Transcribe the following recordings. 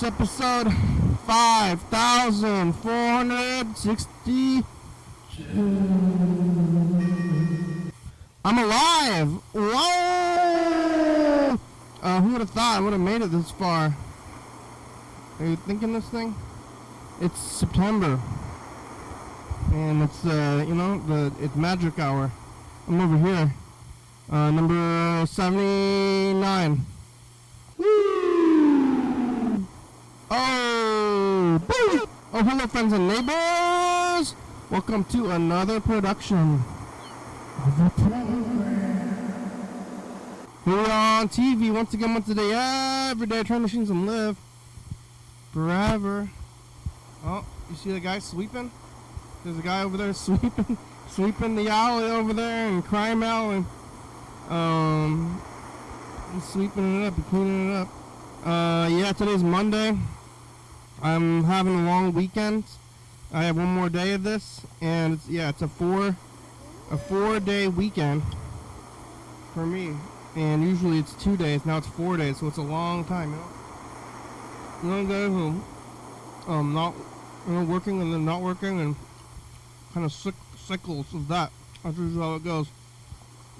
It's episode 5460. I'm alive! Whoa! Who would have thought I would have made it this far? Are you thinking this thing? It's September. And it's, it's magic hour. I'm over here. Number 79. Woo! Oh! Boo! Oh, hello, friends and neighbors! Welcome to another production of the program. Here we are on TV once again, once a day, every day, trying to change some live forever. Oh, you see the guy sweeping? There's a guy over there sweeping the alley over there in Crime Alley. He's sweeping it up, he's cleaning it up. Yeah, today's Monday. I'm having a long weekend. I have one more day of this, and it's a 4-day weekend for me. And usually it's 2 days. Now it's 4 days, so it's a long time. You know, guys who not working and then not working and kind of cycles of that. That's usually how it goes.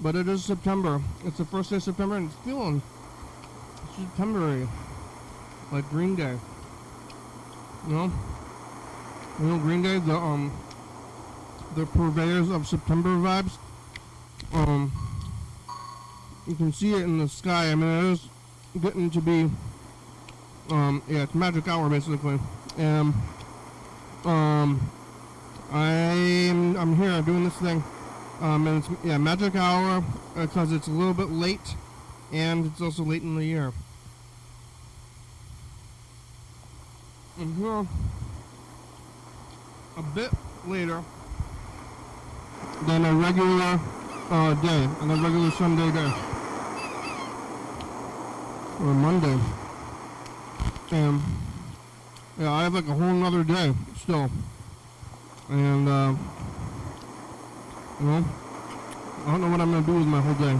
But it is September. It's the first day of September, and it's feeling September-y, like Green Day. You know, Green Day, the purveyors of September vibes. You can see it in the sky. I mean, it is getting to be, it's magic hour basically. And I'm here doing this thing. And it's magic hour because it's a little bit late, and it's also late in the year. I'm here a bit later than a regular day, and a regular Sunday day, or Monday. And yeah, I have like a whole nother day still, and I don't know what I'm gonna do with my whole day.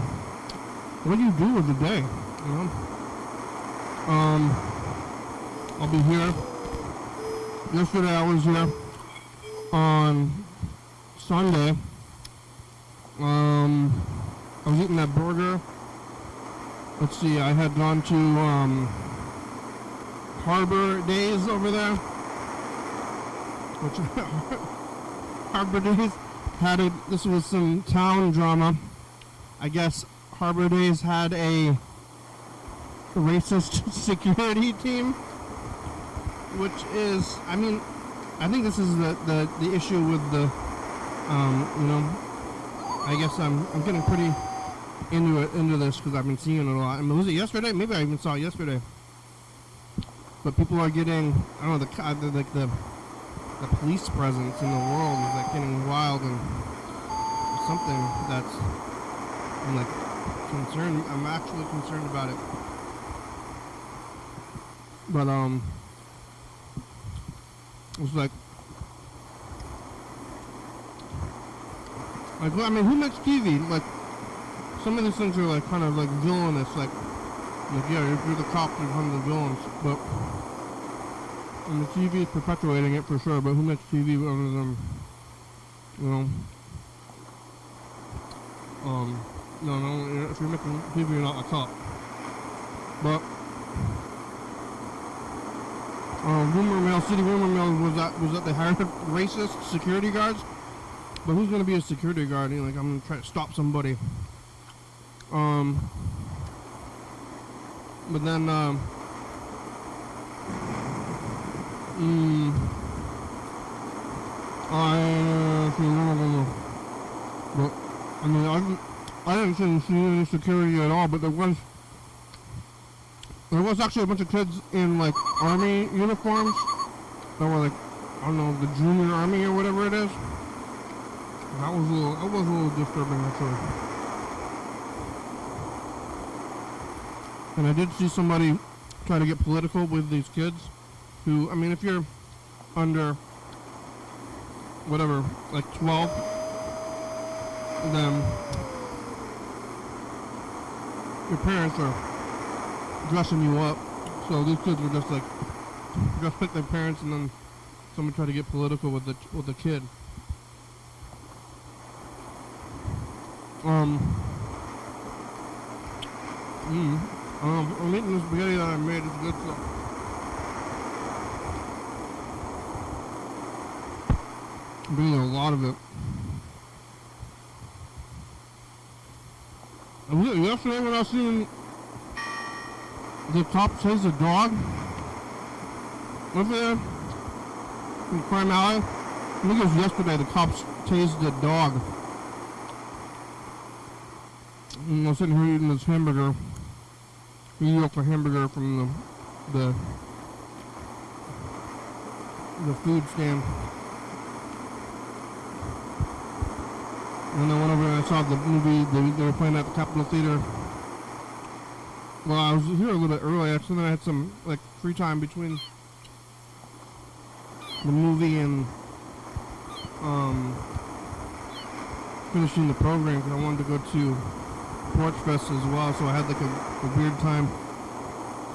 What do you do with the day? I'll be here. Yesterday I was here on Sunday. I was eating that burger. Let's see, I had gone to Harbor Days over there. Which Harbor Days had this was some town drama. I guess Harbor Days had a racist security team, which is, I mean, I think this is the issue with the, I guess I'm getting pretty into this because I've been seeing it a lot. I mean, was it yesterday? Maybe I even saw it yesterday. But people are getting, I don't know, the police presence in the world is like getting wild, and something that's, I'm like concerned. I'm actually concerned about it. But it's like I mean, who makes TV? Like, some of these things are like kind of like villainous, like yeah, you're the cops, you're one of the villains, but and the TV is perpetuating it for sure. But who makes TV other than, no, if you're making TV, you're not a cop. But city rumor mill was that they hired racist security guards. But who's gonna be a security guard? Like, I'm gonna try to stop somebody. But then, but I mean, I didn't see any security at all. But there was actually a bunch of kids in like army uniforms that were like, I don't know, the junior army or whatever it is. That was a little disturbing, actually. And I did see somebody try to get political with these kids who, I mean, if you're under, whatever, like 12, then your parents are dressing you up. So these kids were just like dressed like their parents, and then someone tried to get political with the kid. I'm eating this spaghetti that I made. It's good stuff. I'm eating a lot of it. Yesterday when I was seeing the cop chase a dog, wasn't there? In Crime Alley? I think it was yesterday the cops tased the dog. And I was sitting here eating this hamburger. Mediocre hamburger from the food stand. And I went over and I saw the movie they were playing at the Capitol Theater. Well, I was here a little bit early actually, and I had some like free time between the movie and finishing the program because I wanted to go to Porch Fest as well, so I had like a weird time,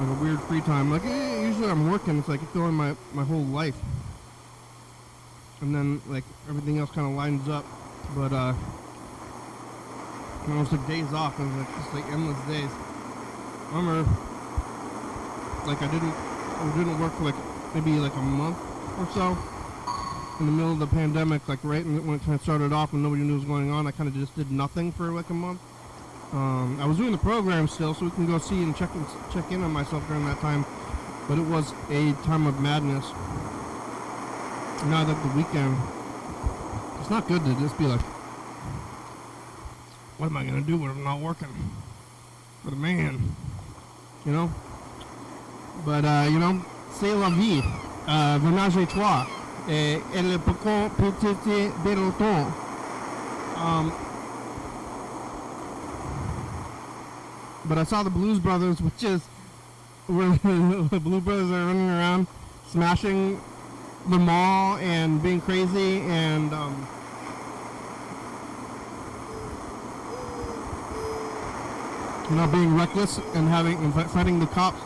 like a weird free time. Like usually I'm working, it's like filling my whole life, and then like everything else kind of lines up. But when it was like days off, it was like just like endless days. I remember like I didn't work for like maybe like a month or so in the middle of the pandemic, like right when it kind of started off and nobody knew what was going on. I kind of just did nothing for like a month. I was doing the program still, so we can go see and check in on myself during that time. But it was a time of madness. Now that the weekend, it's not good to just be like, what am I gonna do when I'm not working for the man? You know. But you know, c'est la vie. Venage et toi. Elle peut peut-être de longtemps. But I saw the Blues Brothers, which is where the Blues Brothers are running around smashing the mall and being crazy and you know, being reckless and fighting the cops.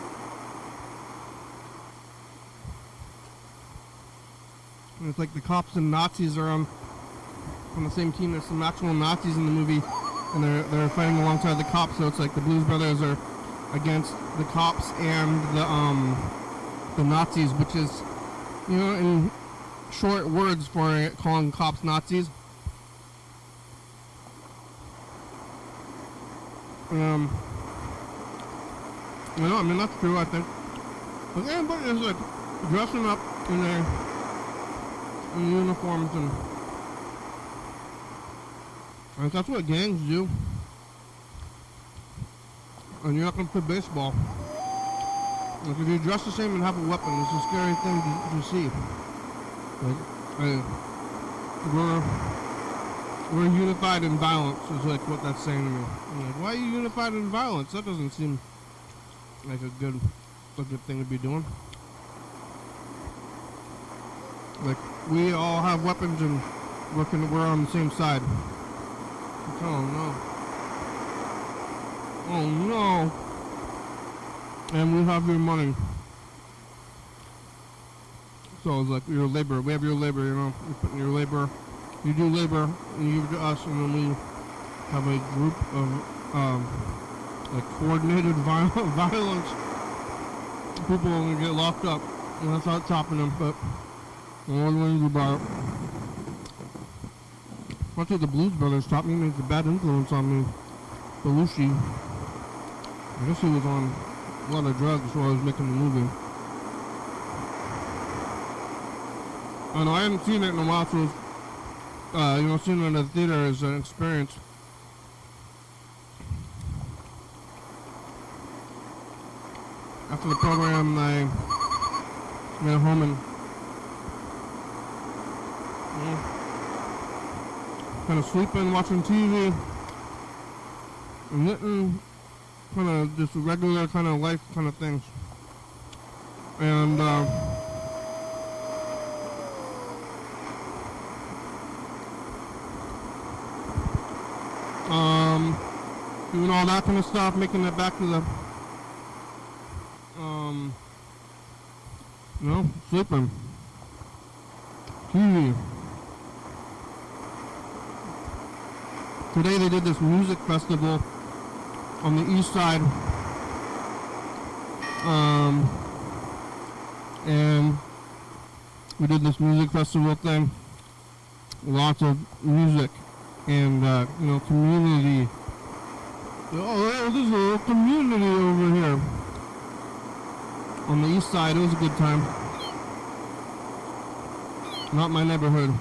And it's like the cops and Nazis are on the same team. There's some actual Nazis in the movie. And they're fighting alongside the cops, so it's like the Blues Brothers are against the cops and the Nazis, which is, you know, in short words for calling cops Nazis. You know, I mean that's true, I think. But everybody is like dressing up in their uniforms and. And that's what gangs do. And you're not going to play baseball. Like if you dress the same and have a weapon, it's a scary thing to see. Like, we're unified in violence is like what that's saying to me. I'm like, why are you unified in violence? That doesn't seem like a good thing to be doing. Like we all have weapons and we're on the same side. Oh no. Oh no. And we have your money. So it's like your labor. We have your labor, you know. You put in your labor. You do labor and you give it to us, and then we have a group of like coordinated violence. People are gonna get locked up. And that's not stopping them, but what are we gonna do about it? That's what the Blues Brothers taught me. It's a bad influence on me. Belushi. I guess he was on a lot of drugs while I was making the movie. I know I haven't seen it in a while, so you know, seeing it in the theater is an experience. After the program, I went home and kind of sleeping, watching TV, and knitting, kind of just regular kind of life kind of things. And doing all that kind of stuff, making it back to the No, sleeping. TV. Today they did this music festival on the east side. And we did this music festival thing. Lots of music and, community. Oh, there's a little community over here. On the east side, it was a good time. Not my neighborhood.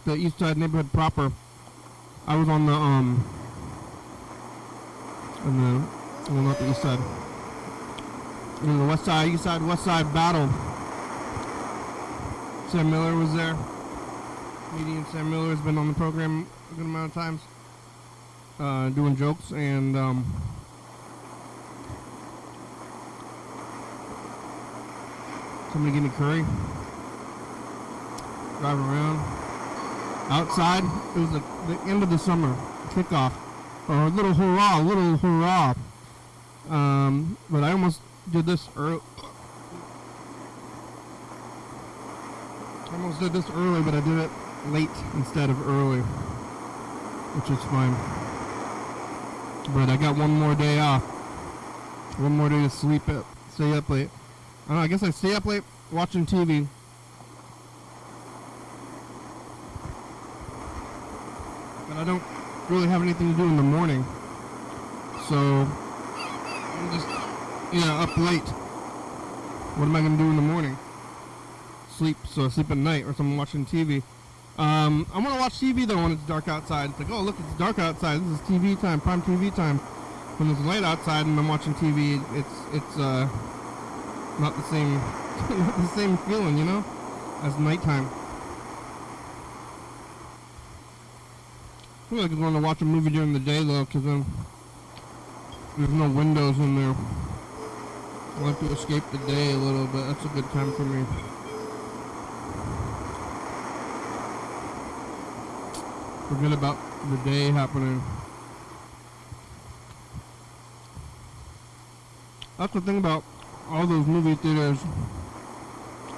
The east side neighborhood proper. I was on the, well, not the east side. On the west side, east side, west side battle. Sam Miller was there. Comedian Sam Miller has been on the program a good amount of times. Doing jokes and, somebody gave me curry. Driving around. Outside, it was the end of the summer kickoff. Or a little hurrah. But I almost did this early. But I did it late instead of early, which is fine. But I got one more day off. One more day to stay up late. I don't know, I guess I stay up late watching TV. But I don't really have anything to do in the morning. So, I'm just, up late. What am I going to do in the morning? Sleep, so I sleep at night, or so I'm watching TV. I want to watch TV though when it's dark outside. It's like, oh look, it's dark outside. This is TV time, prime TV time. When it's light outside and I'm watching TV, it's not the same, not the same feeling, as nighttime. I feel like I'm going to watch a movie during the day though, because then there's no windows in there. I like to escape the day a little bit. That's a good time for me. Forget about the day happening. That's the thing about all those movie theaters.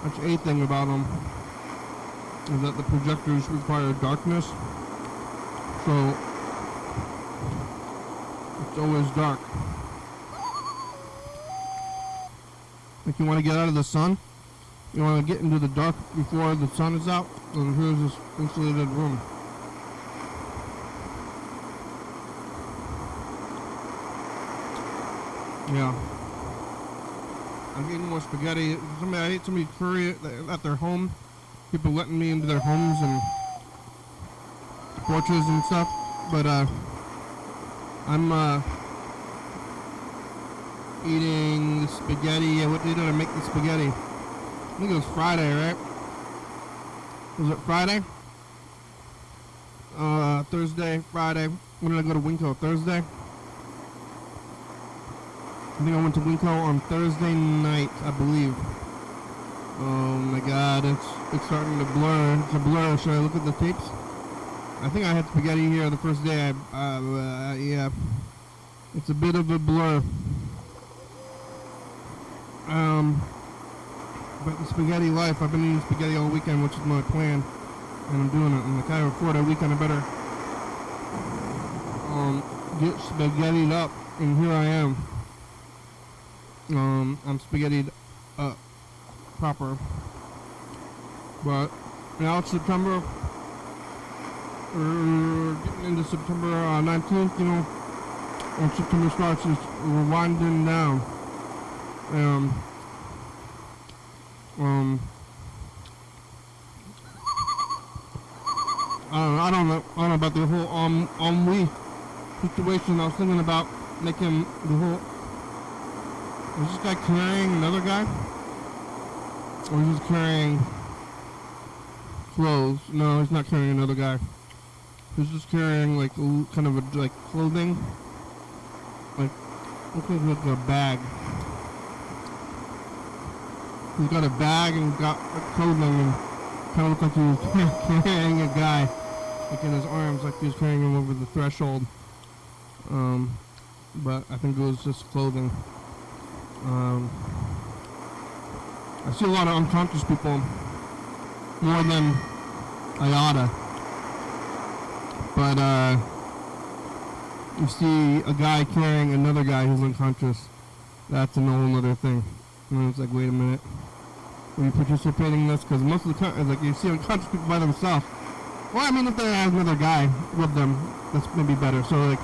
That's a thing about them. Is that the projectors require darkness. So, it's always dark. Like you want to get out of the sun, you want to get into the dark before the sun is out, and here's this insulated room. Yeah. I'm eating more spaghetti. I ate so many curry at their home. People letting me into their homes and porches and stuff. But I'm eating the spaghetti. What day did I make the spaghetti? I think it was Friday, right? Was it Friday? Thursday, Friday. When did I go to Winco? Thursday? I think I went to Winco on Thursday night, I believe. Oh my god, it's starting to blur. It's a blur. Should I look at the tapes? I think I had spaghetti here the first day. Yeah. It's a bit of a blur. But the spaghetti life, I've been eating spaghetti all weekend, which is my plan. And I'm doing it. And if I afford a weekend, I better get spaghettied up. And here I am. I'm spaghettied up proper. But now it's September. We're getting into September 19th, when September starts, we're winding down. I don't know about the whole ennui situation. I was thinking about making the whole. Is this guy carrying another guy? Or is he carrying clothes? No, he's not carrying another guy. He's just carrying like kind of clothing. Looks like a bag. He's got a bag and got clothing and kind of looks like he was carrying a guy like in his arms, like he was carrying him over the threshold. But I think it was just clothing. I see a lot of unconscious people more than I oughta. But you see a guy carrying another guy who's unconscious. That's a whole other thing. And it's like, wait a minute. Are you participating in this? Because most of the time, like, you see unconscious people by themselves. Well, I mean, if they have another guy with them, that's maybe better. So, like,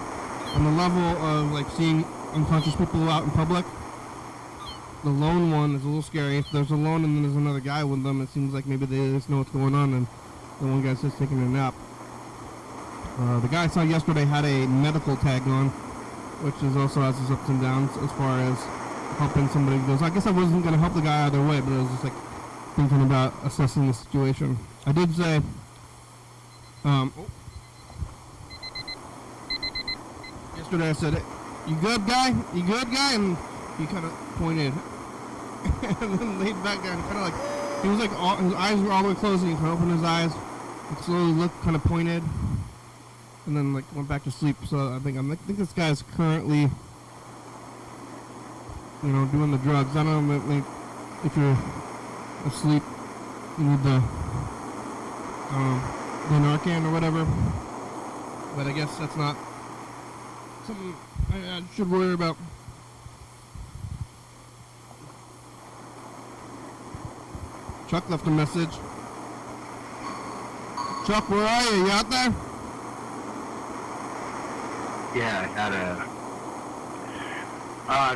on the level of, like, seeing unconscious people out in public, the lone one is a little scary. If there's a lone and then there's another guy with them, it seems like maybe they just know what's going on, and the one guy's just taking a nap. The guy I saw yesterday had a medical tag on, which is also has its ups and downs as far as helping somebody goes. I guess I wasn't going to help the guy either way, but I was just like thinking about assessing the situation. I did say, yesterday I said, hey, you good guy? You good guy? And he kind of pointed and then laid back down, kind of like, he was like, his eyes were all the way closed and he kind of opened his eyes and slowly looked, kind of pointed, and then like went back to sleep. So I think this guy's currently, you know, doing the drugs. I don't know like, if you're asleep, you need the Narcan or whatever. But I guess that's not something I should worry about. Chuck left a message. Chuck, where are you? You out there? Yeah, I had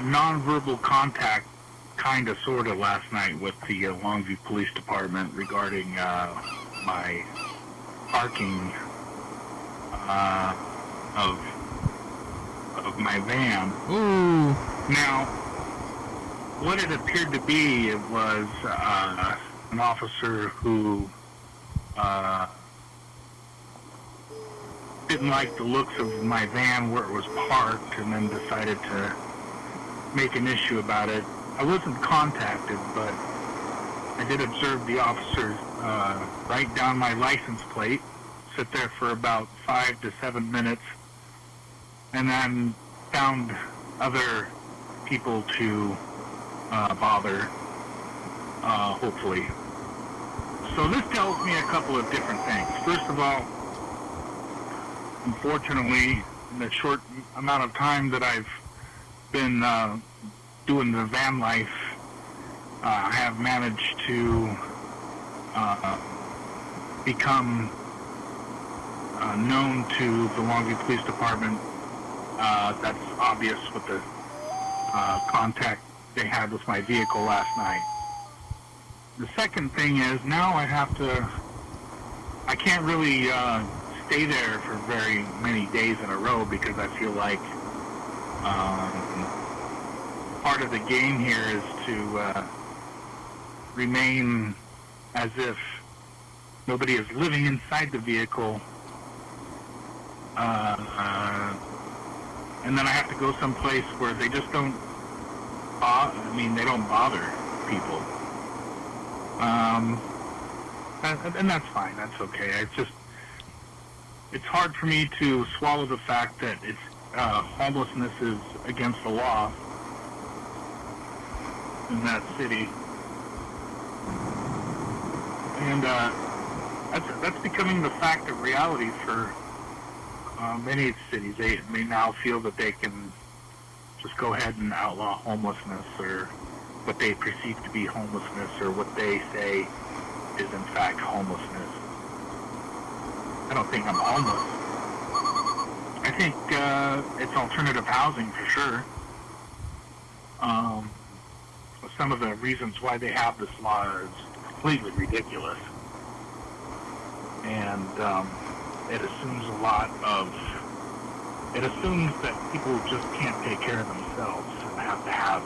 a non-verbal contact, kind of, sort of, last night with the Longview Police Department regarding my parking of my van. Ooh. Now, what it appeared to be, it was an officer who didn't like the looks of my van where it was parked and then decided to make an issue about it. I wasn't contacted, but I did observe the officer write down my license plate, sit there for about 5 to 7 minutes, and then found other people to bother, hopefully. So this tells me a couple of different things. First of all, unfortunately, in the short amount of time that I've been doing the van life, I have managed to become known to the Longview Police Department. That's obvious with the contact they had with my vehicle last night. The second thing is now I can't really stay there for very many days in a row because I feel like part of the game here is to remain as if nobody is living inside the vehicle, and then I have to go someplace where they just don't they don't bother people. And that's fine, that's okay. It's hard for me to swallow the fact that homelessness is against the law in that city. And that's becoming the fact of reality for many cities. They now feel that they can just go ahead and outlaw homelessness, or what they perceive to be homelessness, or what they say is in fact homelessness. I don't think I'm homeless. I think it's alternative housing for sure. Some of the reasons why they have this law is completely ridiculous. And it assumes it assumes that people just can't take care of themselves and have to have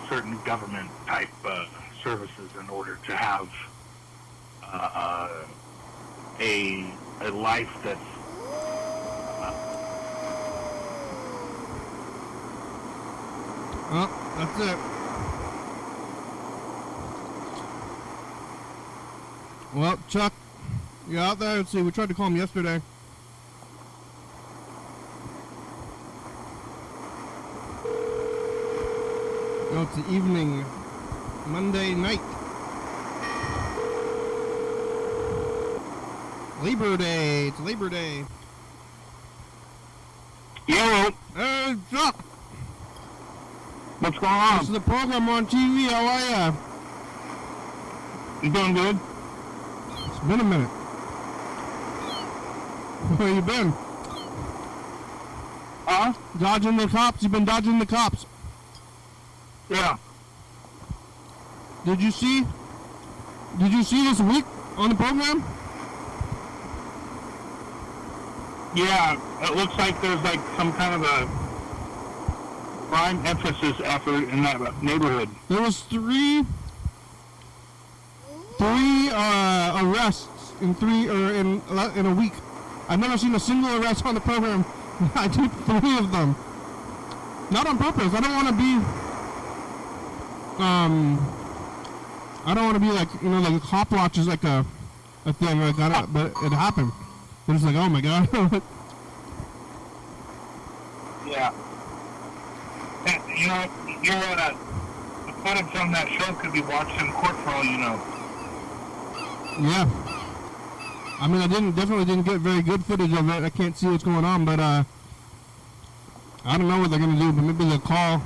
certain government type services in order to have a life that's well, that's it. Well, Chuck, you out there? Let's see, we tried to call him yesterday. No, it's the evening. Monday night. Labor Day. It's Labor Day. Yo, Hey, Chuck. what's going on? This is the program on TV. How are ya? You doing good? It's been a minute. Where you been? Huh? Dodging the cops. You've been dodging the cops. Yeah. Did you see this week on the program? Yeah, it looks like there's like some kind of a crime emphasis effort in that neighborhood. There was three arrests in a week. I've never seen a single arrest on the program. I did 3 of them. Not on purpose. I don't want to be like, you know, like a cop watch is like a thing, like but it happened. It was like, oh my god. Yeah. And, you know, the footage from that show could be watched in court for all you know. Yeah. I mean, definitely didn't get very good footage of it. I can't see what's going on, but I don't know what they're gonna do. But maybe they'll call.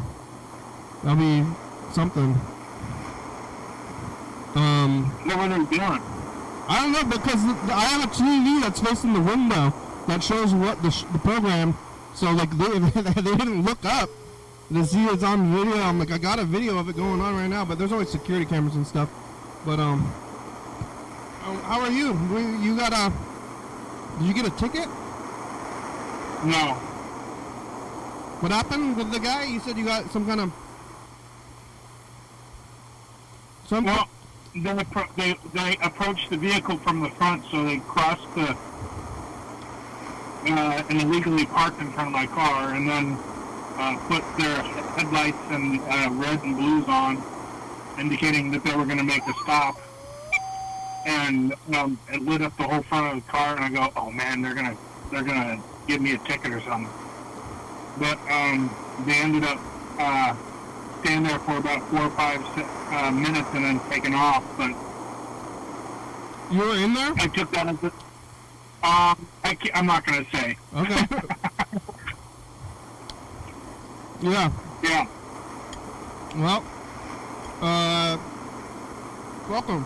That'll be something. What were they doing? I don't know, because I have a TV that's facing the window that shows what the program. So like they didn't look up to see it's on video. I'm like, I got a video of it going on right now, but there's always security cameras and stuff. But how are you? You got did you get a ticket? No. What happened with the guy? You said you got some kind of Well, they approached the vehicle from the front, so they crossed and illegally parked in front of my car, and then put their headlights and red and blues on, indicating that they were going to make a stop. And it lit up the whole front of the car, and I go, "Oh man, they're gonna give me a ticket or something." But they ended up staying there for about 4 or 5 minutes and then taking off. But you were in there? I took that as I'm not gonna say. Okay. Yeah. Yeah. Well, welcome.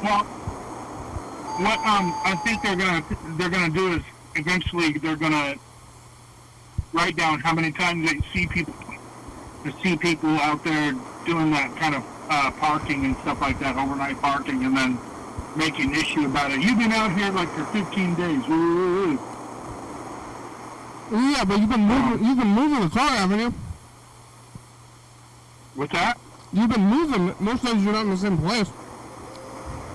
Well, what I think they're gonna do is eventually they're gonna write down how many times they see people out there doing that kind of parking and stuff like that, overnight parking, and then make an issue about it. You've been out here like for 15 days. Yeah, but you've been moving the car, haven't you? What's that? You've been moving. Most days you're not in the same place.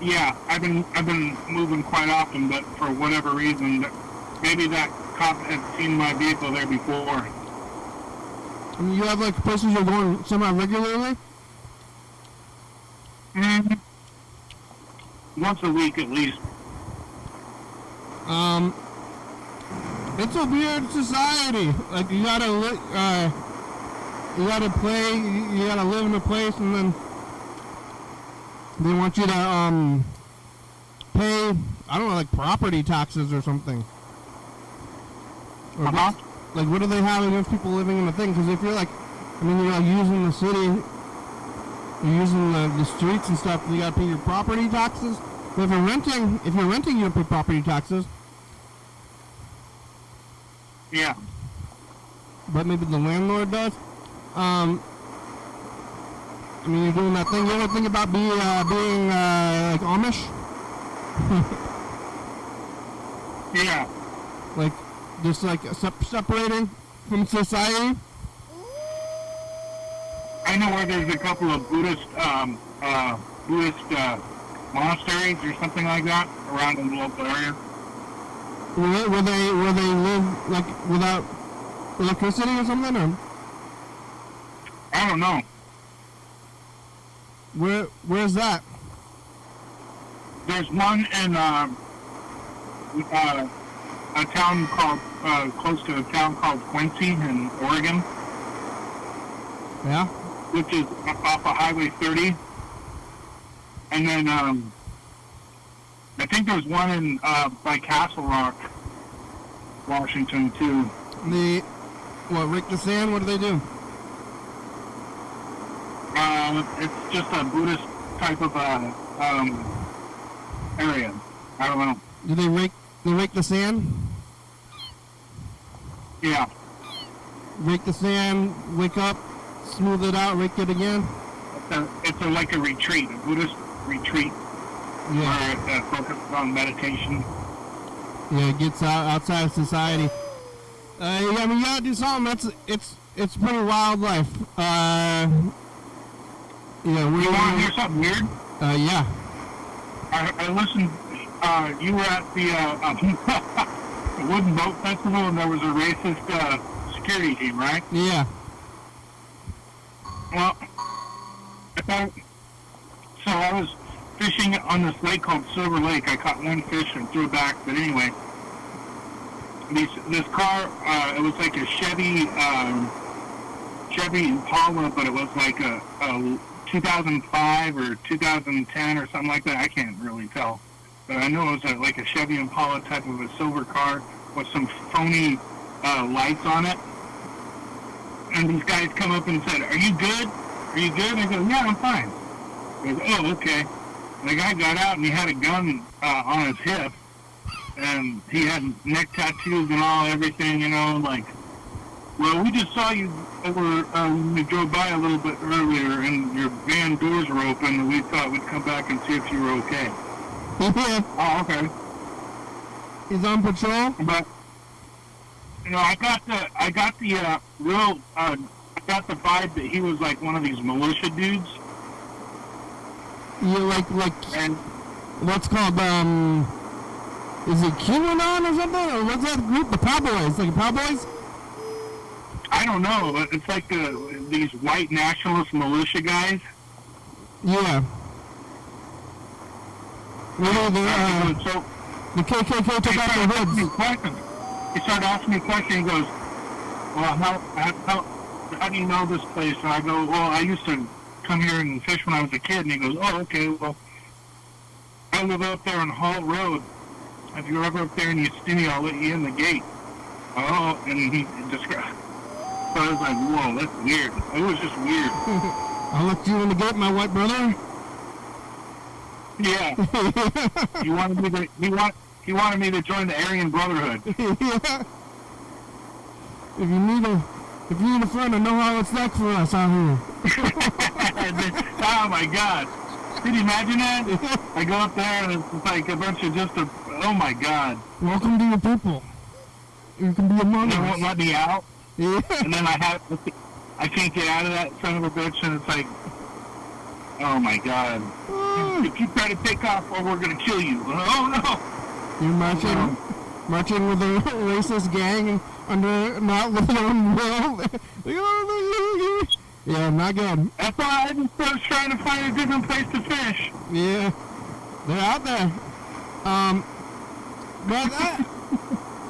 Yeah, I've been moving quite often, but for whatever reason, maybe that cop had seen my vehicle there before. And you have like places you're going semi-regularly? Once a week at least. It's a weird society. Like you gotta live in a place, and then they want you to pay, I don't know, like property taxes or something. Or like, what do they have against people living in the thing? Because if you're like, I mean, you're like using the city, you're using the streets and stuff, you gotta pay your property taxes. But if you're renting, you don't pay property taxes. Yeah. But maybe the landlord does. I mean, you're doing that thing. You ever think about being like Amish? Yeah. Like, just like separating from society? I know where there's a couple of Buddhist monasteries or something like that around in the local area. Where they live like without electricity or something, or I don't know. Where's that? There's one in a town called close to a town called Quincy in Oregon. Yeah. which is off of Highway 30. And then I think there's one in by Castle Rock, Washington too. Rick the Sand? What do they do? It's just a Buddhist type of area. I don't know. Do they rake the sand? Yeah. Rake the sand, wake up, smooth it out, rake it again? It's like a retreat, a Buddhist retreat. Yeah. Where it focuses on meditation. Yeah, it gets outside of society. Yeah, I mean, you gotta do something. It's pretty wild life. Yeah, You want to hear something weird? Yeah. I listened. You were at the Wooden Boat Festival, and there was a racist security team, right? Yeah. Well, I was fishing on this lake called Silver Lake. I caught one fish and threw it back, but anyway, this car, it was like a Chevy Impala, but it was like a 2005 or 2010 or something like that. I can't really tell, but I know it was like a Chevy Impala type of a silver car with some phony lights on it. And these guys come up and said, "Are you good? Are you good?" And I go, "Yeah, I'm fine." He goes, "Oh, okay." And the guy got out and he had a gun on his hip, and he had neck tattoos and all, everything, you know, like, "Well, we just saw you over, we drove by a little bit earlier, and your van doors were open, and we thought we'd come back and see if you were okay." Oh, okay. He's on patrol? But, you know, I got the vibe that he was like one of these militia dudes. Yeah, like, And what's called, is it QAnon or something? Or what's that group? The Cowboys, like Cowboys? I don't know, but it's like these white nationalist militia guys. Yeah. So the KKK took out their hoods. He started asking me a question. He goes, "Well, how do you know this place?" And I go, "Well, I used to come here and fish when I was a kid." And he goes, "Oh, okay, well, I live up there on Hall Road. If you're ever up there and you see me, I'll let you in the gate." Oh, and he described. So I was like, "Whoa, that's weird." It was just weird. I'll let you in the gate, my white brother. Yeah. He wanted me to join the Aryan Brotherhood. Yeah. If you need a friend to know how it's like for us out here. Oh my God. Can you imagine that? I go up there and it's like a bunch of oh my God. Welcome to your people. You can be among us. They won't let me out. Yeah. And then I can't get out of that son of a bitch, and it's like, oh my God. If you try to take off, or we're going to kill you. Oh no. You're marching with a racist gang under not living on will. Yeah, not good. That's why I just was trying to find a different place to fish. Yeah, they're out there. But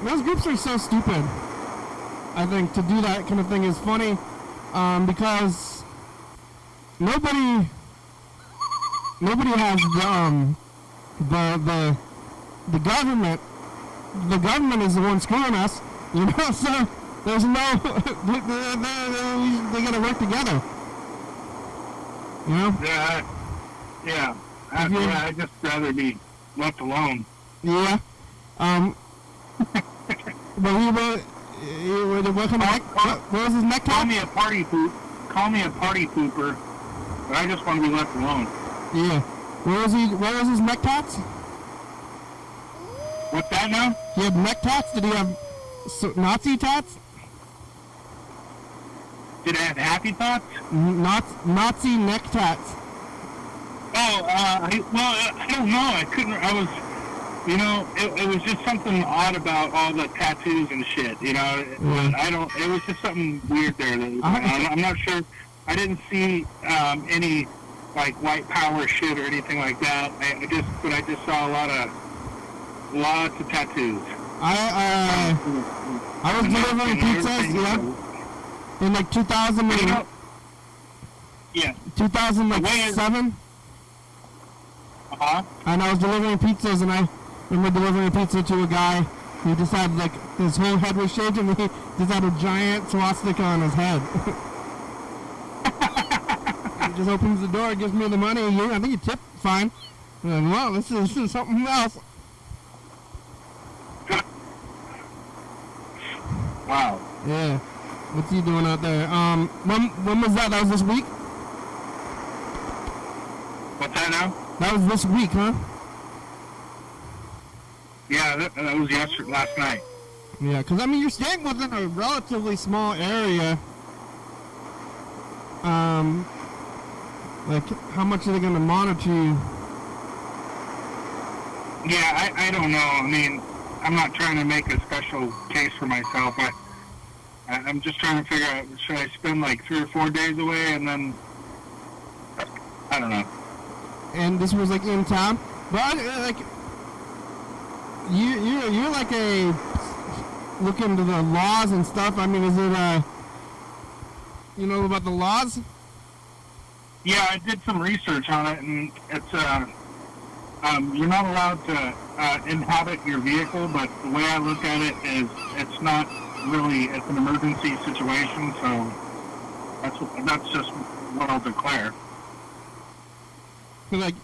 those groups are so stupid. I think to do that kind of thing is funny, because nobody has the government. The government is the one screwing us, you know. So there's no they gotta work together, you know. Yeah. I'd just rather be left alone. Yeah. But what was his neck? Call me a party pooper. But I just want to be left alone. Yeah. Where was his neck tats? What's that now? He had neck tats? Did he have Nazi tats? Did I have happy thoughts? Nazi neck tats. Oh, I don't know. I was, you know, it was just something odd about all the tattoos and shit, you know. It was just something weird there. I'm not sure. I didn't see any, like, white power shit or anything like that. I just saw lots of tattoos. I was delivering pizzas, yeah, in like 2000. Yeah. 2007. Uh-huh. And I was delivering pizzas, and I remember delivering a pizza to a guy who just had, like, his whole head was shaved, and he just had a giant swastika on his head. He just opens the door, gives me the money, and I think he tipped fine. And I'm like, well, this is something else. Wow. Yeah. What's he doing out there? When was that? That was this week? What's that now? That was this week, huh? Yeah, that was last night. Yeah, because, I mean, you're staying within a relatively small area. Like, how much are they going to monitor you? Yeah, I don't know. I mean, I'm not trying to make a special case for myself. I'm just trying to figure out, should I spend like 3 or 4 days away, and then, I don't know. And this was, like, in town? But, like, you're like a, look into the laws and stuff. I mean, is it, you know about the laws? Yeah, I did some research on it, and it's, you're not allowed to inhabit your vehicle, but the way I look at it is it's not really, it's an emergency situation, so that's just what I'll declare. Like,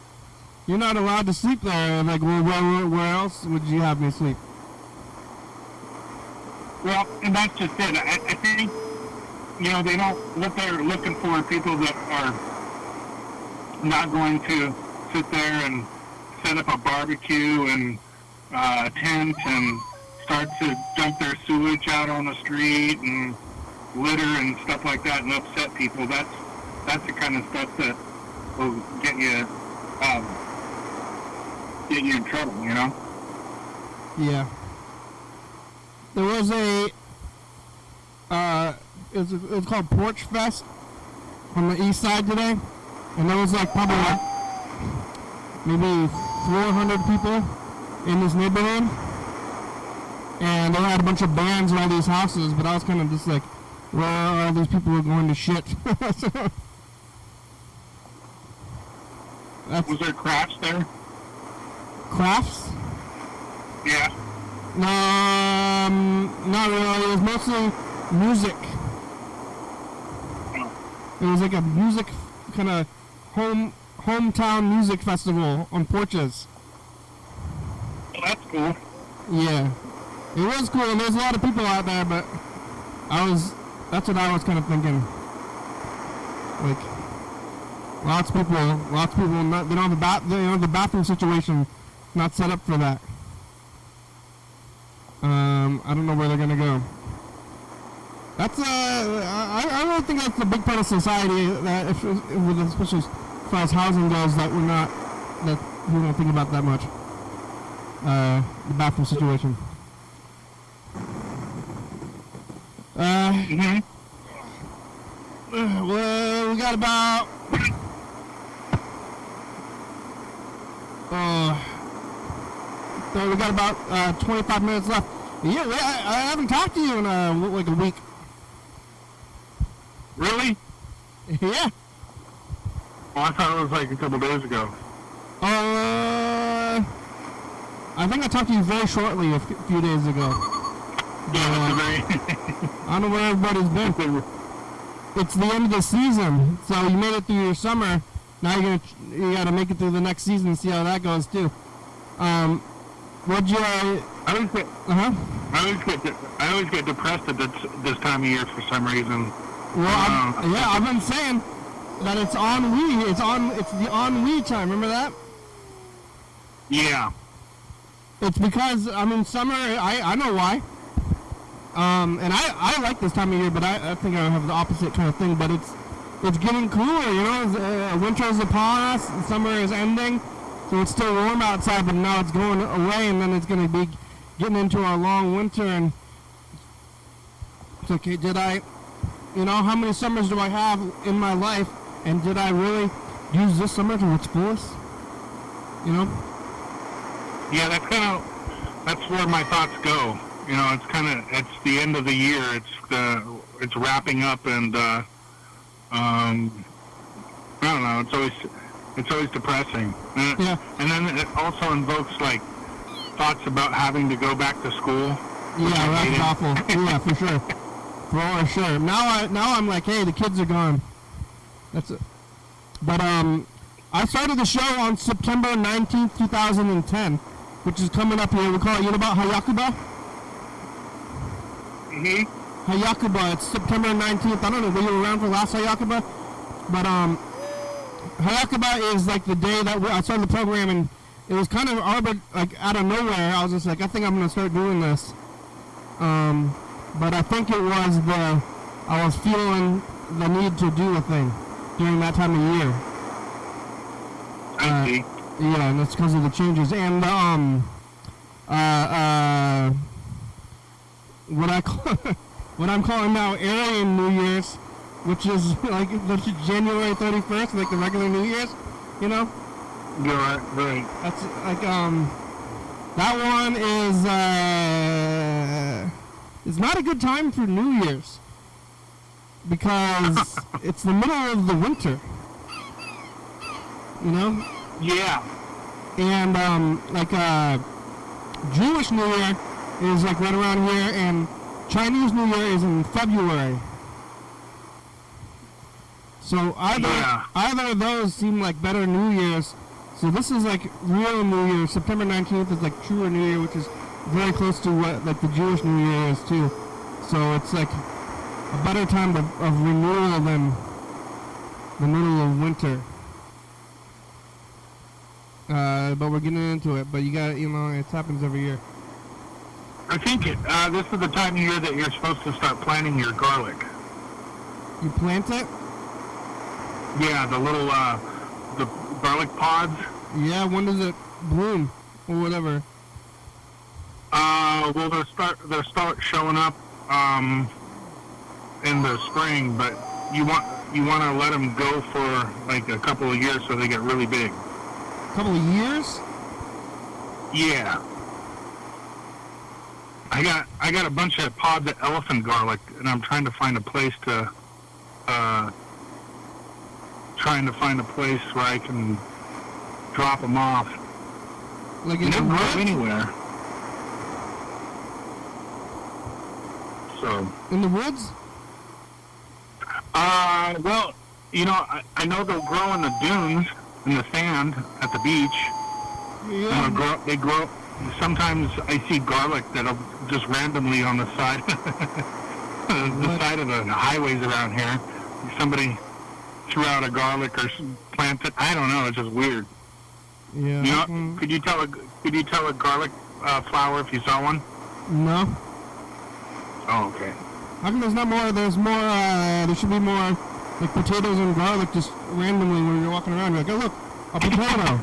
you're not allowed to sleep there. Like, where else would you have me sleep? Well, and that's just it. I think, you know, they don't, what they're looking for are people that are not going to sit there and set up a barbecue and a tent and start to dump their sewage out on the street and litter and stuff like that and upset people. That's the kind of stuff that will get you in trouble, you know? Yeah. There was it's called Porch Fest on the east side today, and there was like probably like maybe 400 people in this neighborhood, and they had a bunch of bands in all these houses, but I was kind of just like, well, all these people are going to shit. Was there crafts there? Crafts? Yeah. Not really. It was mostly music. It was like a music kind of hometown music festival on porches. Well, that's cool. Yeah, it was cool, and there's a lot of people out there, but that's what I was kind of thinking. Like, lots of people, not, they don't have the bathroom situation not set up for that. I don't know where they're gonna go. That's I really think that's a big part of society that, especially as far as housing goes, that we don't think about that much. The bathroom situation. Well, we got about so we got about 25 minutes left. Yeah, I haven't talked to you in like a week. Really? Yeah. Well, I thought it was like a couple days ago. I think I talked to you very shortly a few days ago. Yeah, I don't know where everybody's been. It's the end of the season, so you made it through your summer. Now you gotta make it through the next season and see how that goes too. What'd you? I always get depressed at this time of year for some reason. Well, I've been saying that it's ennui. It's the ennui time. Remember that? Yeah. It's because summer. I know why. And I like this time of year, but I think I have the opposite kind of thing. But it's getting cooler, you know. Winter is upon us. Summer is ending, so it's still warm outside, but now it's going away, and then it's going to be getting into our long winter. And it's okay. How many summers do I have in my life, and did I really use this summer to its fullest? You know? Yeah, that's where my thoughts go. You know, it's the end of the year. It's wrapping up, and don't know. It's always depressing. Yeah. And then it also invokes like thoughts about having to go back to school. Yeah, that's awful. Yeah, for sure. For sure. Now I'm like, hey, the kids are gone. That's it. But I started the show on September 19th, 2010, which is coming up here. We call it, you know about Hayakuba? Mm-hmm. Hayakuba, it's September 19th. I don't know, were you around for last Hayakuba? But Hayakuba is like the day that I started the program, and it was kind of like out of nowhere. I was just like, I think I'm going to start doing this. But I think it was I was feeling the need to do a thing during that time of year. I see. Yeah, and that's because of the changes. And what I'm calling now Aryan New Year's, which is like the January 31st, like the regular New Year's, you know? Yeah, right. That's like that one is not a good time for New Year's because it's the middle of the winter. You know? Yeah. And Jewish New Year is like right around here, and Chinese New Year is in February. So either of those seem like better New Years. So this is like real New Year. September 19th is like truer New Year, which is very close to what like the Jewish New Year is too. So it's like a better time of renewal than the middle of winter. But we're getting into it. But you got, it happens every year. I think this is the time of year that you're supposed to start planting your garlic. You plant it? Yeah, the little the garlic pods. Yeah, when does it bloom or whatever? Well, they'll start showing up in the spring, but you want to let them go for like a couple of years so they get really big. A couple of years? Yeah. I got a bunch of pods of elephant garlic, and I'm trying to find a place where I can drop them off. Like in they the don't grow woods? anywhere. So. In the woods? Well, I know they'll grow in the dunes, in the sand, at the beach. Yeah. They grow. Sometimes I see garlic that'll just randomly on the side, side of the highways around here. Somebody threw out a garlic or planted. I don't know. It's just weird. Yeah. Could you tell a garlic flower if you saw one? No. Oh, okay. How come there's not more? There's more. There should be more like potatoes and garlic just randomly when you're walking around. You're like, oh look, a potato.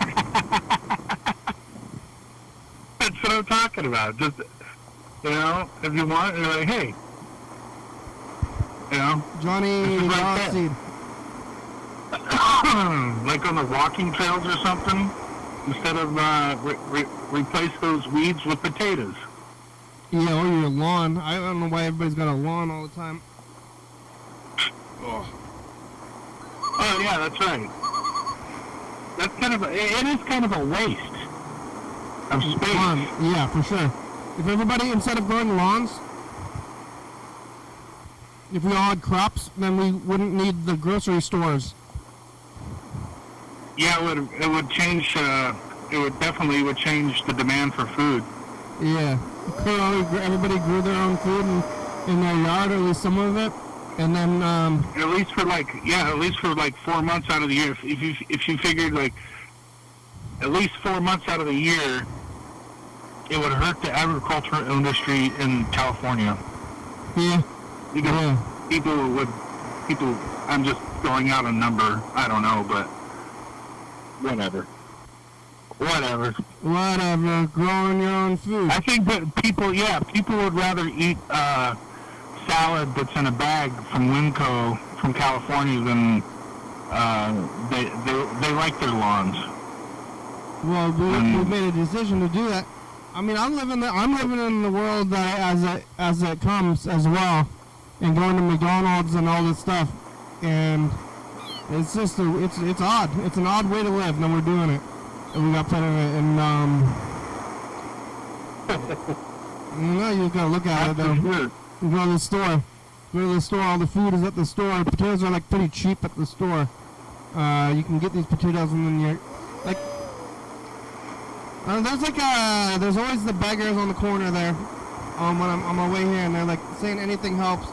That's what I'm talking about. Just, if you want, you're like, hey, Johnny right Seed. Like on the walking trails or something, instead of replace those weeds with potatoes. Yeah, or your lawn. I don't know why everybody's got a lawn all the time. Oh yeah, that's right. That's it is kind of a waste of space. Yeah, for sure. If everybody, instead of growing lawns, if we all had crops, then we wouldn't need the grocery stores. Yeah, it would change. It definitely change the demand for food. Yeah, everybody grew their own food in their yard, or at least some of it, and then at least for like 4 months out of the year. If you figured like at least 4 months out of the year, it would hurt the agricultural industry in California. Yeah. Because people. I'm just throwing out a number. I don't know, but whatever. Growing your own food. I think that people would rather eat salad that's in a bag from Winco from California than they like their lawns. Well, we made a decision to do that. I mean, I'm living in the world that as it comes as well, and going to McDonald's and all this stuff, and It's just it's odd. It's an odd way to live. No, we're doing it. And we got put in it, and you gotta look at it though. Weird. You go to the store. Go to the store. All the food is at the store. Potatoes are like pretty cheap at the store. You can get these potatoes, and then you're like, there's always the beggars on the corner there. When I'm on my way here, and they're like saying anything helps.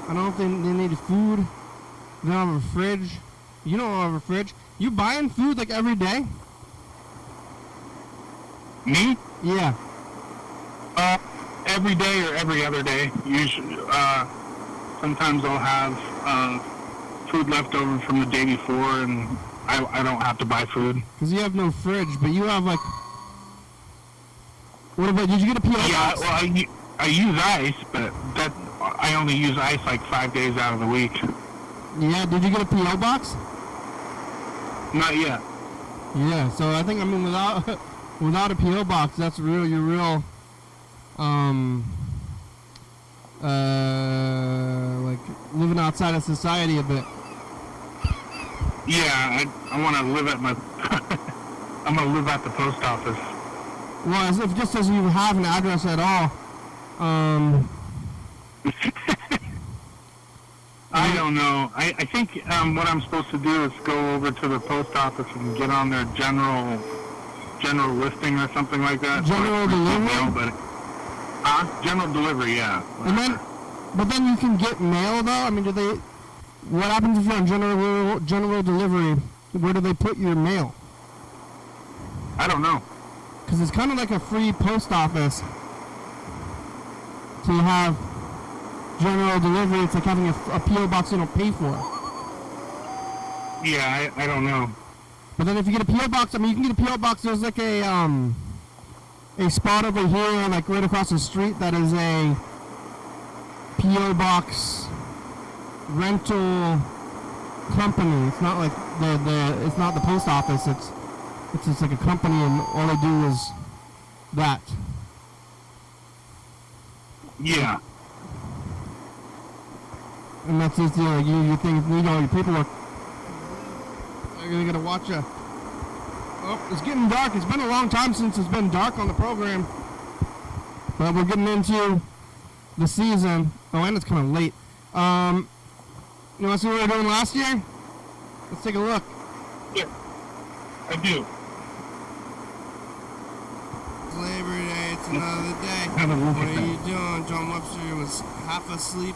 I don't know if they need food. They don't have a fridge. You don't have a fridge. You buying food like every day? Me? Yeah. Every day or every other day. Usually, sometimes I'll have food left over from the day before, and I don't have to buy food. Because you have no fridge, but you have like. What about? Did you get a P.O. box? Yeah, well, I use ice, but I only use ice like 5 days out of the week. Yeah. Did you get a P.O. box? Not yet. Yeah. So I think without a P.O. box, that's you're real. Like living outside of society a bit. Yeah, I want to live at my. I'm gonna live at the post office. Well, as if just as you have an address at all. I don't know. I think what I'm supposed to do is go over to the post office and get on their general listing or something like that. General delivery? But, general delivery, yeah. But then you can get mail though. I mean, what happens if you're on general delivery? Where do they put your mail? I don't know. Because it's kind of like a free post office to have general delivery. It's like having a P.O. box you don't pay for. Yeah, I don't know. But then if you get a P.O. box, I mean, you can get a P.O. box. There's like a spot over here, like right across the street, that is a P.O. box rental company. It's not like it's not the post office. It's just like a company, and all they do is that. Yeah. And that's just, you need all your paperwork. You're gonna watch oh, it's getting dark. It's been a long time since it's been dark on the program. But we're getting into the season. Oh, and it's kind of late. You want to see what we were doing last year? Let's take a look. Yeah, I do. It's Labor Day. It's another day. What are you doing? John Webster was half asleep.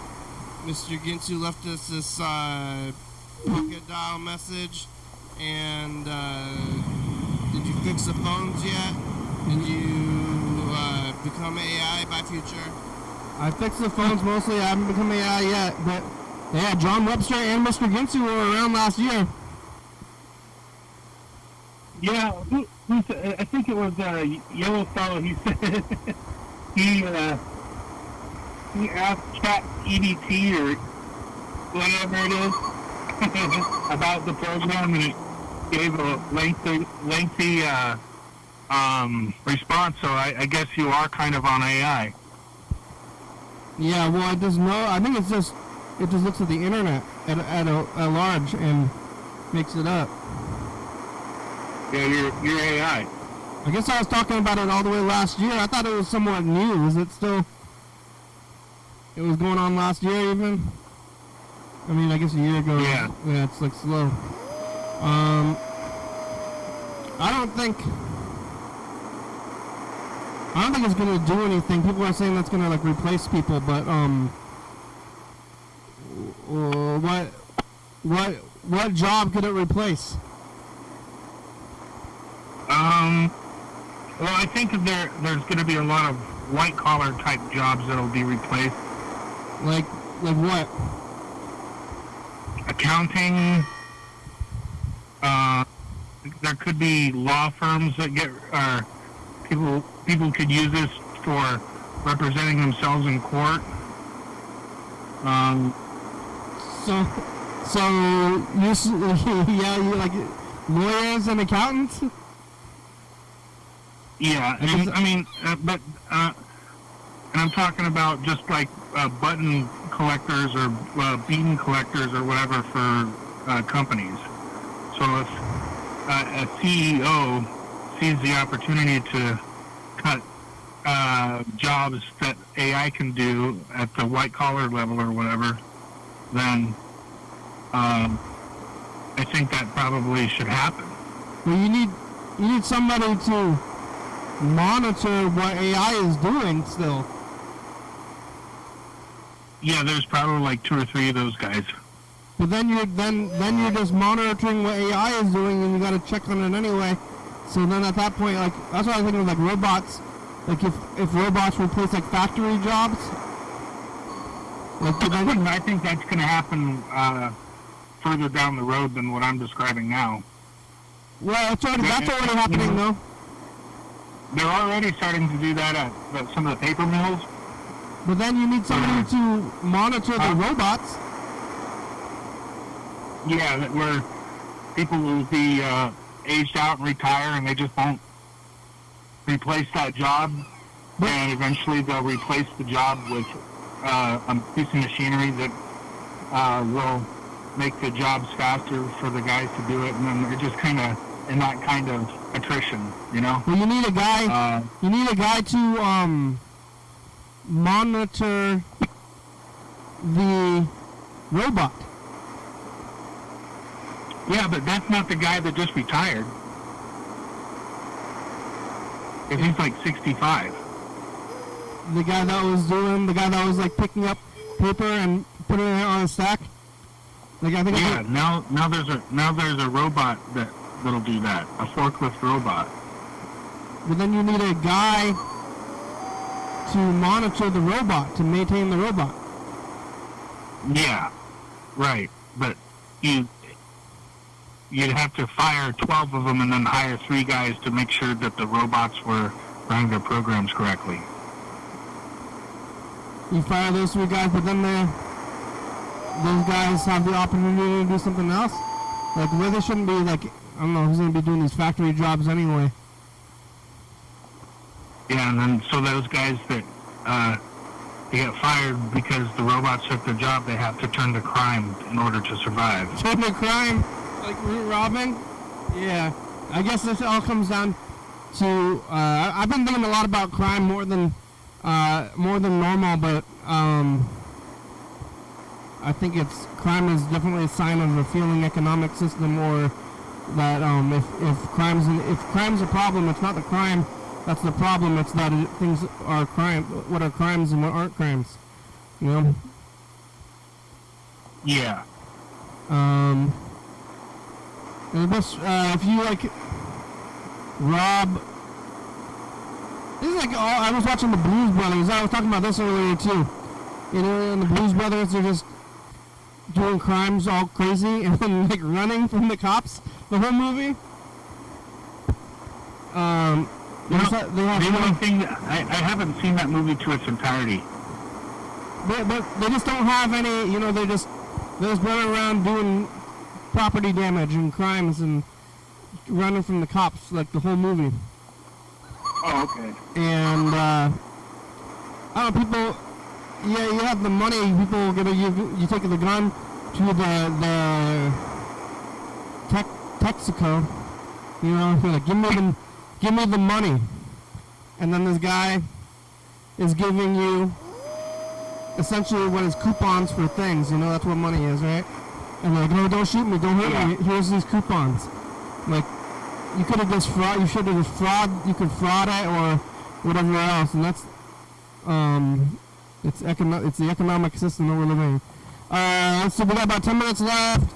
Mr. Ginsu left us this pocket dial message. And did you fix the phones yet? Did you become AI by future? I fixed the phones mostly. I haven't become AI yet. But yeah, John Webster and Mr. Ginsu were around last year. Yeah, I think it was Yellow Fellow. He said he asked Chat EDT or whatever it is about the program, and it gave a lengthy response. So I guess you are kind of on AI. Yeah, well, I think it just looks at the internet at large and makes it up. Yeah, you're AI. I guess I was talking about it all the way last year. I thought it was somewhat new. Is it still? It was going on last year even? I mean, I guess a year ago. Yeah. Yeah, it's like slow. I don't think it's gonna do anything. People are saying that's gonna like replace people, but what job could it replace? Well, I think there's going to be a lot of white-collar type jobs that'll be replaced. Like what? Accounting. There could be law firms that people could use this for representing themselves in court. So you like lawyers and accountants? Yeah, and I'm talking about just like button collectors or bean collectors or whatever for companies. So if a CEO sees the opportunity to cut jobs that AI can do at the white collar level or whatever, then I think that probably should happen. Well, you need somebody to monitor what AI is doing still. Yeah, there's probably like 2 or 3 of those guys. But then you're just monitoring what AI is doing, and you got to check on it anyway. So then at that point, like that's what I think of, like robots. Like if robots replace like factory jobs. Like then, I think that's going to happen further down the road than what I'm describing now. Well, that's already happening though. They're already starting to do that at some of the paper mills. But then you need somebody to monitor the robots. Yeah, where people will be aged out and retire, and they just won't replace that job. And eventually they'll replace the job with a piece of machinery that will make the jobs faster for the guys to do it, and then they're just kind of in that kind of attrition, you know? Well, you need a guy. You need a guy to monitor the robot. Yeah, but that's not the guy that just retired. If he's like 65. The guy that was like picking up paper and putting it on a stack. Like I think. Yeah, now there's a robot that'll do that, a forklift robot. But then you need a guy to monitor the robot, to maintain the robot. Yeah, right. But you'd have to fire 12 of them and then hire 3 guys to make sure that the robots were running their programs correctly. You fire those 3 guys, but then those guys have the opportunity to do something else. Like, where they shouldn't be, like, I don't know who's going to be doing these factory jobs anyway. Yeah, and then so those guys that they get fired because the robots took their job, they have to turn to crime in order to survive. Turn to crime? Like root robbing? Yeah. I guess this all comes down to, I've been thinking a lot about crime more than normal, but I think crime is definitely a sign of a failing economic system, or that if crime's a problem, it's not the crime that's the problem. It's that things are crime. What are crimes and what aren't crimes? You know. Yeah. And if you like rob. This is like I was watching the Blues Brothers. I was talking about this earlier too. You know, in the Blues Brothers, they're just doing crimes all crazy and then like running from the cops the whole movie. The only thing that I haven't seen that movie to its entirety. But they just don't have any. You know, they're just running around doing property damage and crimes and running from the cops like the whole movie. Oh, okay. And I don't know, people. Yeah, you have the money. People gonna you take the gun to the Texaco. You know, you're like, give me the money, and then this guy is giving you essentially what is coupons for things. You know, that's what money is, right? And like, no, don't shoot me, don't hurt me. Here's these coupons. Like, you could have just fraud. You should have just fraud. You could fraud it or whatever else, and that's it's the economic system that we're living in. Let's see, we got about 10 minutes left.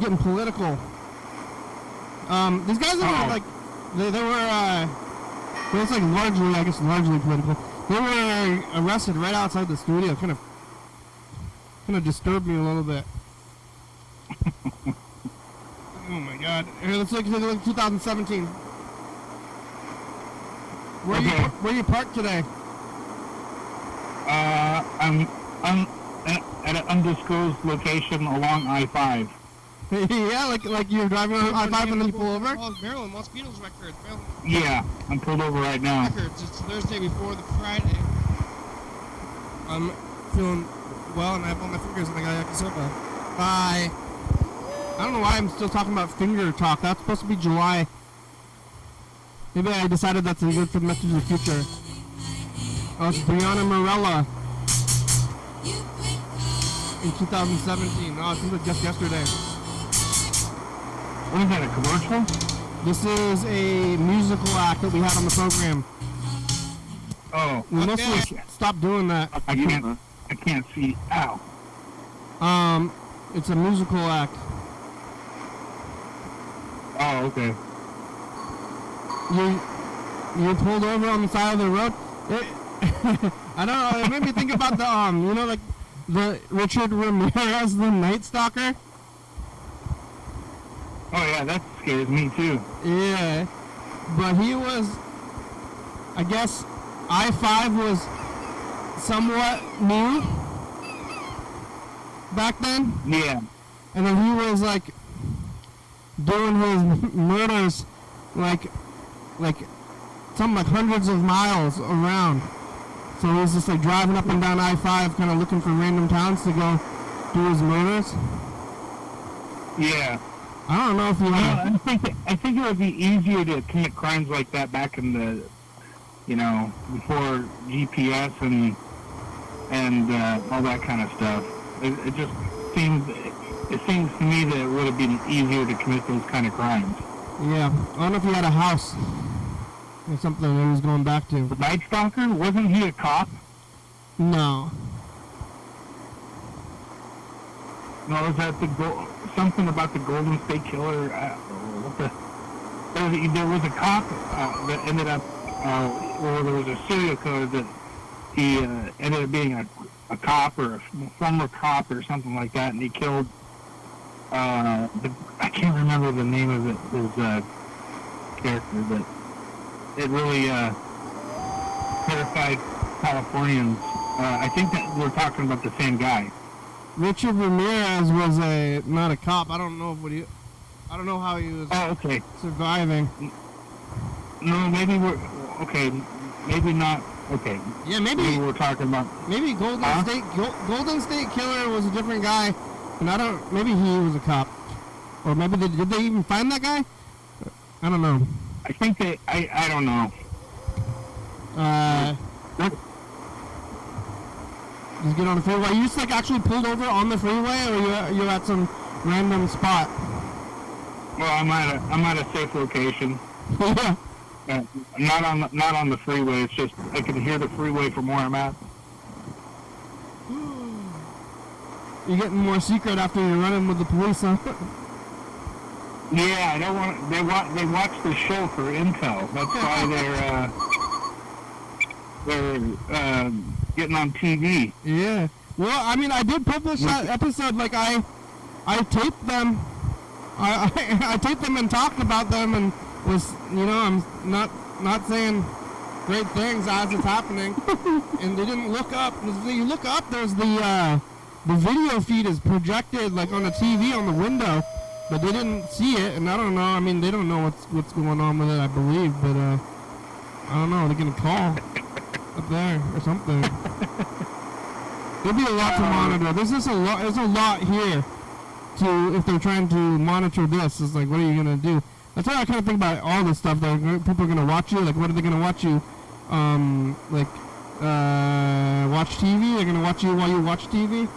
Getting political. These guys are like, they were, it's like largely political. They were arrested right outside the studio. Kind of disturbed me a little bit. Oh my God! Here, let's look at 2017. Where you parked today? I'm at an undisclosed location along I-5. Yeah, like you're driving on I-5 and then you pull over? Maryland wants Beatles records. Yeah, I'm pulled over right now. Records. It's Thursday before the Friday. I'm feeling well and I have all my fingers and I got yakisoba. Bye. I don't know why I'm still talking about finger talk. That's supposed to be July. Maybe I decided that's good for the message of the future. Oh, it's Brianna Morella in 2017. Oh, it seems like just yesterday. What is that, a commercial? This is a musical act that we had on the program. Oh, We mostly stopped doing that. I can't see. Ow. It's a musical act. Oh, okay. You pulled over on the side of the road. I don't know. It made me think about the like the Richard Ramirez, the Night Stalker. Oh yeah, that scares me too. Yeah, but he was. I guess I-5 was somewhat new back then. Yeah. And then he was like doing his murders like something like hundreds of miles around. So he was just like driving up and down I-5 kind of looking for random towns to go do his murders. Yeah. I don't know if you know. I think it would be easier to commit crimes like that back in the, before GPS and all that kind of stuff. It just seems to me that it would have been easier to commit those kind of crimes. Yeah, I don't know if he had a house or something that he was going back to. The Night Stalker? Wasn't he a cop? No. No, was that something about the Golden State Killer? There was a cop that ended up, or there was a serial killer that he ended up being a cop or a former cop or something like that, and he killed. I can't remember the name of his character, but it really terrified Californians. I think that we're talking about the same guy. Richard Ramirez was not a cop. I don't know how he was surviving. No, maybe maybe not. Okay. Yeah, maybe we're talking about. Maybe Golden State Killer was a different guy, and maybe he was a cop, or maybe did they even find that guy? I don't know. I think I don't know. Just get on the freeway. You just like actually pulled over on the freeway, or you at some random spot? Well, I'm at a safe location. Yeah. Not on the freeway. It's just I can hear the freeway from where I'm at. You're getting more secret after you're running with the police, huh? Yeah, I don't want. They watch the show for intel. That's why they're getting on TV. Yeah. Well, I mean, I did publish that episode. Like I taped them. I taped them and talked about them, and was I'm not saying great things as it's happening. And they didn't look up. You look up, there's the video feed is projected like on the TV on the window, but they didn't see it, and I don't know. I mean, they don't know what's going on with it, I believe, but I don't know. They're gonna call up there or something. There'll be a lot to monitor. There's a lot here to if they're trying to monitor this. It's like, what are you gonna do? That's why I kind of think about all this stuff. That people are gonna watch you. Like, what are they gonna watch you? Watch TV. They're gonna watch you while you watch TV.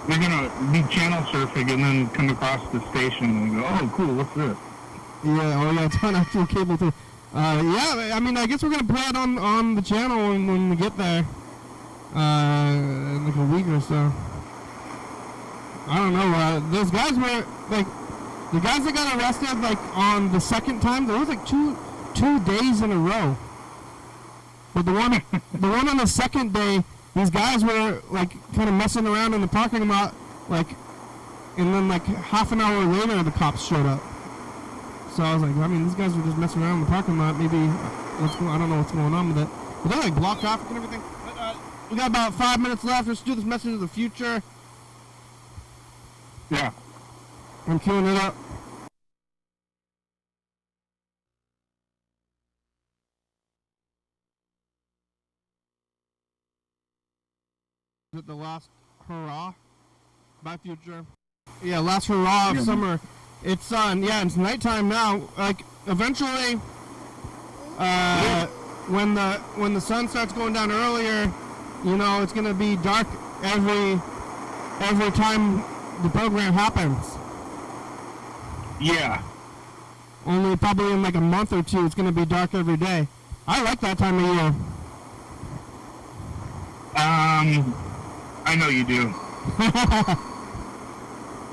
They're gonna be channel surfing and then come across the station and go, "Oh, cool, what's this?" Yeah. Oh, yeah. It's on actual cable too. Yeah. I mean, I guess we're gonna play it on the channel when we get there. In like a week or so. I don't know. Those guys were like the guys that got arrested like on the second time. There was like two days in a row. But the one on the second day, these guys were like kind of messing around in the parking lot, like, and then like half an hour later the cops showed up. So I was like, I mean, these guys were just messing around in the parking lot. Maybe I don't know what's going on with it. But they're like blocked off and everything. But, we got about 5 minutes left. Let's do this message of the future. Yeah. I'm queuing it up. Is it the last hurrah? Bye, future. Yeah, last hurrah of summer. It's it's nighttime now. Like eventually, when the sun starts going down earlier, it's gonna be dark every time the program happens. Yeah. Only probably in like a month or two, it's gonna be dark every day. I like that time of year. I know you do.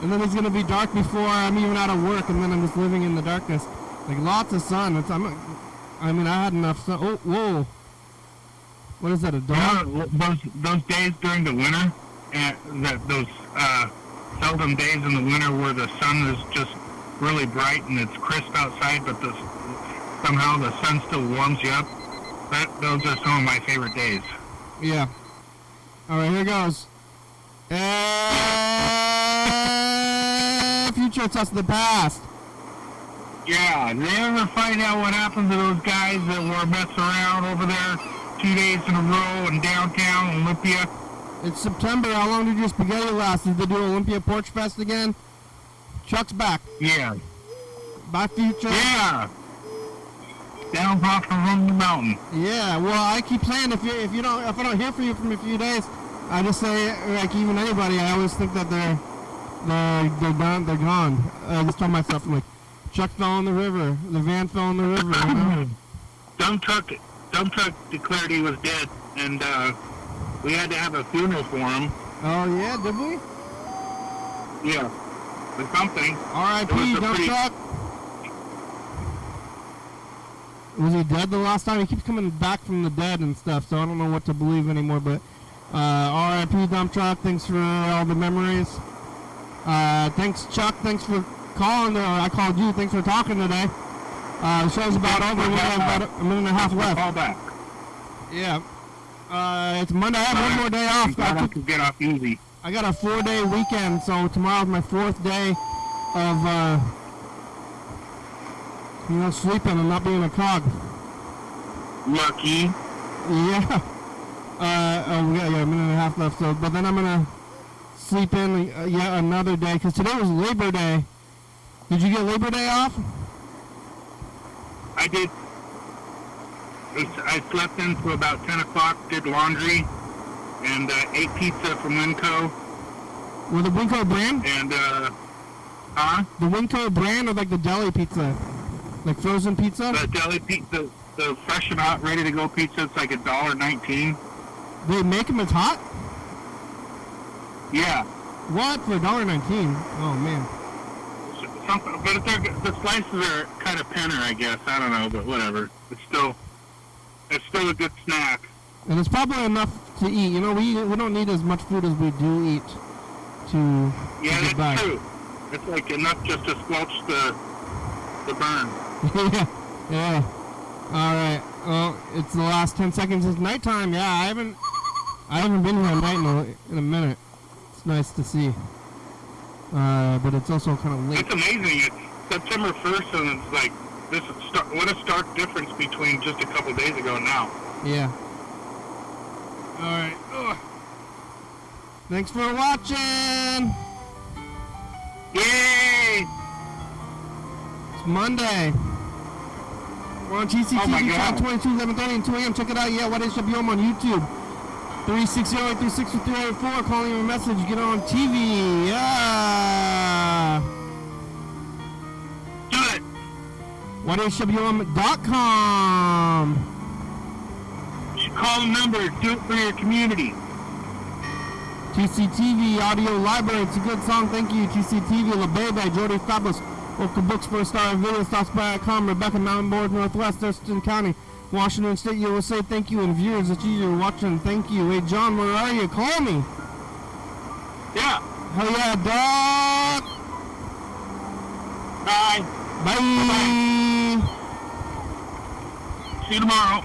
And then it's gonna be dark before I'm even out of work, and then I'm just living in the darkness. Like lots of sun. I had enough sun. Oh, whoa! What is that? A dog? Those days during the winter, and those seldom days in the winter where the sun is just really bright and it's crisp outside, but somehow the sun still warms you up. Those are some of my favorite days. Yeah. All right, here goes. Future tells the past. Yeah, did they ever find out what happened to those guys that were messing around over there 2 days in a row in downtown Olympia? It's September. How long did your spaghetti last? Did they do Olympia Porch Fest again? Chuck's back. Yeah. Bye, Future. Yeah. Down off from the mountain. Yeah. Well, I keep saying if I don't hear from you from a few days, I just say like even anybody. I always think that they're done. They're gone. I just tell myself like, Chuck fell in the river. The van fell in the river. Dump truck declared he was dead, and we had to have a funeral for him. Oh yeah, did we? Yeah. Or something. R.I.P. Dump truck. Was he dead the last time? He keeps coming back from the dead and stuff, so I don't know what to believe anymore. But R.I.P. Dump truck. Thanks for all the memories. Thanks, Chuck. Thanks for calling. I called you. Thanks for talking today. The show's about over. We have about a minute and a half left. Call back. Yeah. It's Monday. I have one more day off. I could get off easy. I got a 4-day weekend, so tomorrow's my 4th day of, sleeping and not being a cog. Lucky. Yeah. We got a minute and a half left, so, but then I'm gonna sleep in yet another day, because today was Labor Day. Did you get Labor Day off? I did. I slept in till about 10 o'clock, did laundry, and ate pizza from Winco. With the Winco brand? And, The Winco brand or like the deli pizza? Like frozen pizza? The deli pizza, the fresh and hot, ready to go pizza, it's like $1.19. They make them as hot? Yeah. What? For $1.19? Oh, man. Something, but the slices are kind of penner, I guess. I don't know, but whatever. It's still a good snack. And it's probably enough to eat. We don't need as much food as we do eat to get by. That's true. It's like enough just to squelch the burn. Yeah. All right. Well, it's the last 10 seconds. It's nighttime. Yeah, I haven't been here at night in a minute. It's nice to see. But it's also kind of late. It's amazing. It's September 1st, and it's like what a stark difference between just a couple days ago and now. Yeah. All right. Ugh. Thanks for watching. Yay! It's Monday. We're on TCTV Channel 22, 11:30 and 2 a.m. Check it out. Yeah, YDHWM on YouTube. 360-836-5384. Calling you a message. Get on TV. Yeah. Do it. YDHWM.com. You should call the number. Do it for your community. TCTV Audio Library. It's a good song. Thank you. TCTV. La Bebe. Jordy Fabulous. Local Books for a Star Video. Stops.com. Rebecca Mountain Board. Northwest. Thurston County. Washington State, USA. Thank you. And viewers that you're watching, thank you. Hey, John, where are you? Call me. Yeah. Hell yeah, dog. Bye. Bye. Bye. See you tomorrow.